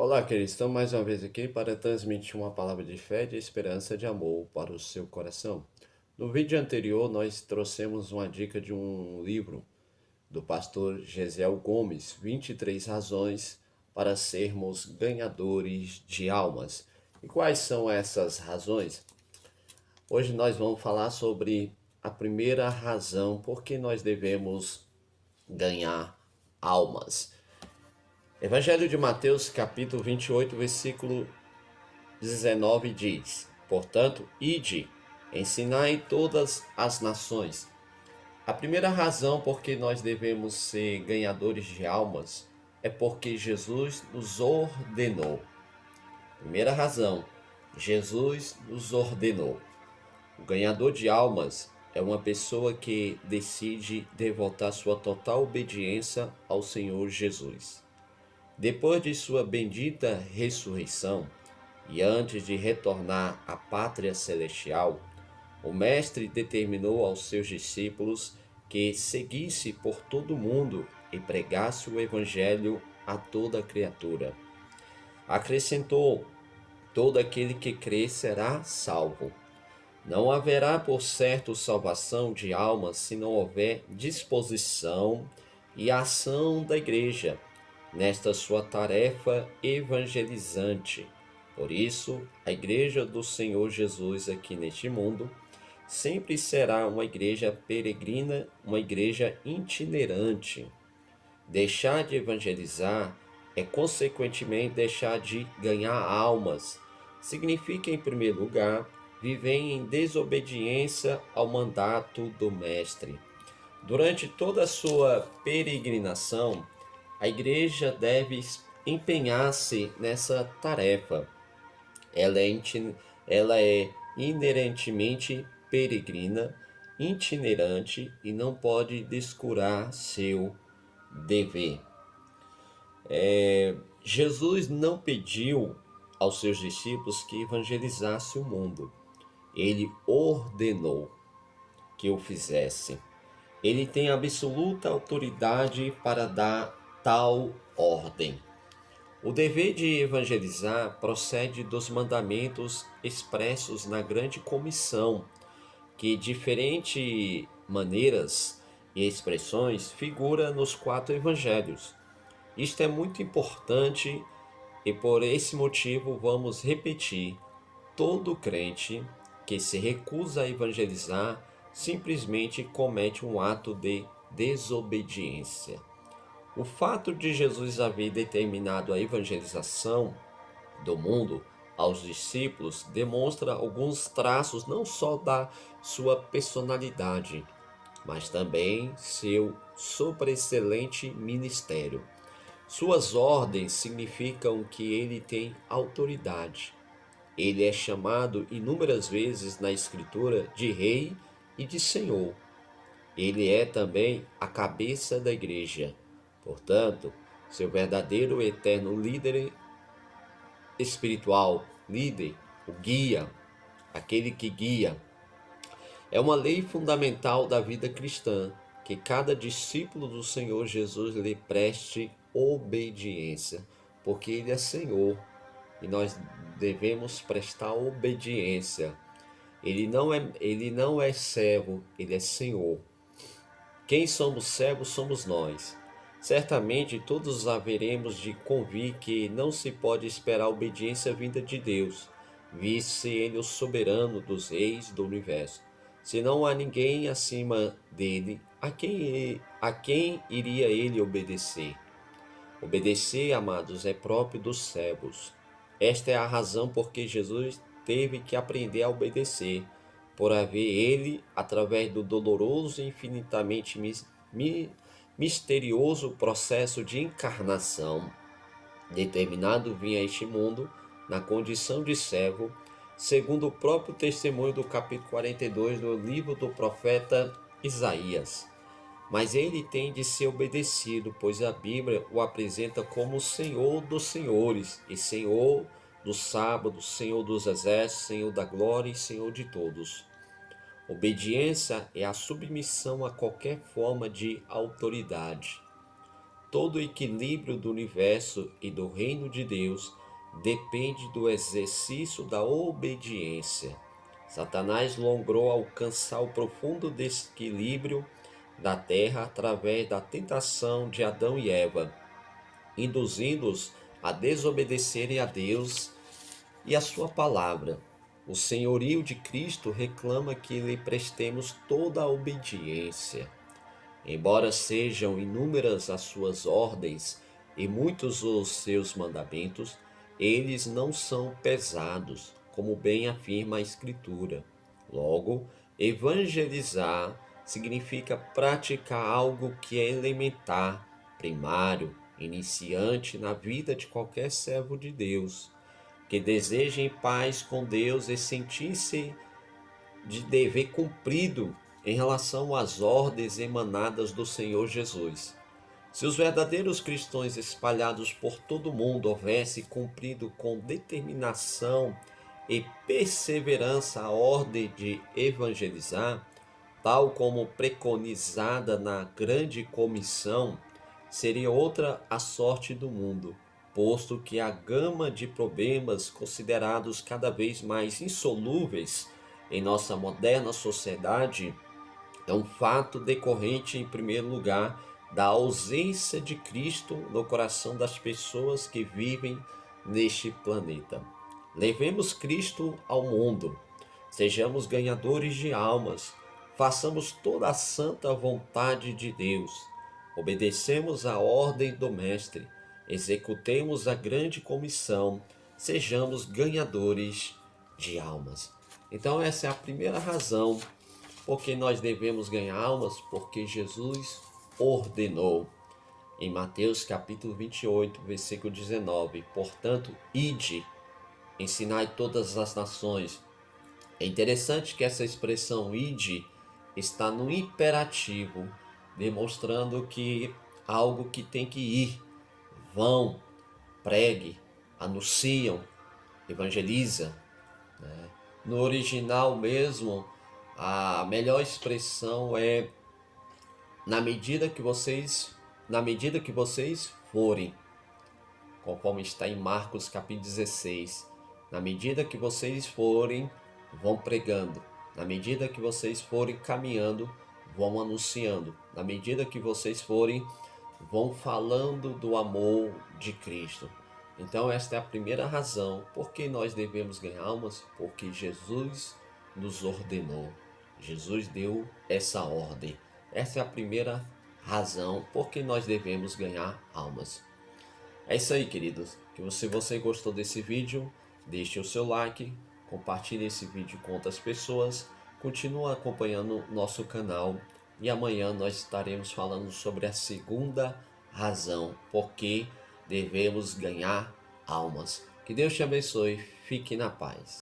Olá, queridos. Estamos mais uma vez aqui para transmitir uma palavra de fé, de esperança, de amor para o seu coração. No vídeo anterior, nós trouxemos uma dica de um livro do pastor Gesiel Gomes, 23 razões para sermos ganhadores de almas. E quais são essas razões? Hoje nós vamos falar sobre a primeira razão por que nós devemos ganhar almas. Evangelho de Mateus, capítulo 28, versículo 19 diz: Portanto, ide, ensinai todas as nações. A primeira razão por que nós devemos ser ganhadores de almas é porque Jesus nos ordenou. Primeira razão, Jesus nos ordenou. O ganhador de almas é uma pessoa que decide devotar sua total obediência ao Senhor Jesus. Depois de sua bendita ressurreição e antes de retornar à pátria celestial, o Mestre determinou aos seus discípulos que seguisse por todo o mundo e pregasse o Evangelho a toda criatura. Acrescentou: todo aquele que crê será salvo. Não haverá, por certo, salvação de almas se não houver disposição e ação da Igreja nesta sua tarefa evangelizante. Por isso, a Igreja do Senhor Jesus aqui neste mundo sempre será uma igreja peregrina, uma igreja itinerante. Deixar de evangelizar é, consequentemente, deixar de ganhar almas. Significa, em primeiro lugar, viver em desobediência ao mandato do Mestre. Durante toda a sua peregrinação, a igreja deve empenhar-se nessa tarefa. Ela é, ela é inerentemente peregrina, itinerante e não pode descurar seu dever. Jesus não pediu aos seus discípulos que evangelizasse o mundo. Ele ordenou que o fizesse. Ele tem absoluta autoridade para dar tal ordem. O dever de evangelizar procede dos mandamentos expressos na grande comissão, que diferentes maneiras e expressões figura nos 4 evangelhos. Isto é muito importante e por esse motivo vamos repetir: todo crente que se recusa a evangelizar simplesmente comete um ato de desobediência. O fato de Jesus haver determinado a evangelização do mundo aos discípulos demonstra alguns traços não só da sua personalidade, mas também seu sobreexcelente ministério. Suas ordens significam que ele tem autoridade. Ele é chamado inúmeras vezes na Escritura de Rei e de Senhor. Ele é também a cabeça da igreja. Portanto, seu verdadeiro e eterno líder espiritual, líder, o guia, aquele que guia, é uma lei fundamental da vida cristã, que cada discípulo do Senhor Jesus lhe preste obediência, porque ele é Senhor e nós devemos prestar obediência. Ele não é servo, ele é Senhor. Quem somos servos somos nós. Certamente todos haveremos de convir que não se pode esperar a obediência vinda de Deus, visto ele o soberano dos reis do universo. Se não há ninguém acima dele, a quem iria ele obedecer? Obedecer, amados, é próprio dos servos. Esta é a razão por que Jesus teve que aprender a obedecer, por haver ele, através do doloroso e infinitamente misterioso processo de encarnação, determinado vir a este mundo na condição de servo, segundo o próprio testemunho do capítulo 42 do livro do profeta Isaías. Mas ele tem de ser obedecido, pois a Bíblia o apresenta como o Senhor dos senhores, e Senhor do sábado, Senhor dos exércitos, Senhor da glória e Senhor de todos. Obediência é a submissão a qualquer forma de autoridade. todo o equilíbrio do universo e do reino de Deus depende do exercício da obediência. Satanás logrou alcançar o profundo desequilíbrio da terra através da tentação de Adão e Eva, induzindo-os a desobedecerem a Deus e a sua palavra. O senhorio de Cristo reclama que lhe prestemos toda a obediência. Embora sejam inúmeras as suas ordens e muitos os seus mandamentos, eles não são pesados, como bem afirma a Escritura. Logo, evangelizar significa praticar algo que é elementar, primário, iniciante na vida de qualquer servo de Deus, que deseja em paz com Deus e sentir-se de dever cumprido em relação às ordens emanadas do Senhor Jesus. Se os verdadeiros cristãos espalhados por todo o mundo houvessem cumprido com determinação e perseverança a ordem de evangelizar, tal como preconizada na grande comissão, seria outra a sorte do mundo, posto que a gama de problemas considerados cada vez mais insolúveis em nossa moderna sociedade é um fato decorrente, em primeiro lugar, da ausência de Cristo no coração das pessoas que vivem neste planeta. Levemos Cristo ao mundo, sejamos ganhadores de almas, façamos toda a santa vontade de Deus, obedecemos a ordem do Mestre, executemos a grande comissão, sejamos ganhadores de almas. Então essa é a primeira razão porque nós devemos ganhar almas, porque Jesus ordenou. Em Mateus capítulo 28, versículo 19, portanto, ide, ensinai todas as nações. É interessante que essa expressão ide está no imperativo, demonstrando que algo que tem que ir. Vão, pregue, anunciam, evangeliza. No original mesmo, a melhor expressão é na medida que vocês forem, conforme está em Marcos capítulo 16. Na medida que vocês forem, vão pregando. Na medida que vocês forem caminhando, vão anunciando. Na medida que vocês forem, vão falando do amor de Cristo. Então esta é a primeira razão por que nós devemos ganhar almas, porque Jesus nos ordenou. Jesus deu essa ordem. Essa é a primeira razão por que nós devemos ganhar almas. É isso aí, queridos. Que se você gostou desse vídeo, deixe o seu like, compartilhe esse vídeo com outras pessoas, continue acompanhando nosso canal e amanhã nós estaremos falando sobre a segunda razão por que devemos ganhar almas. Que Deus te abençoe, fique na paz.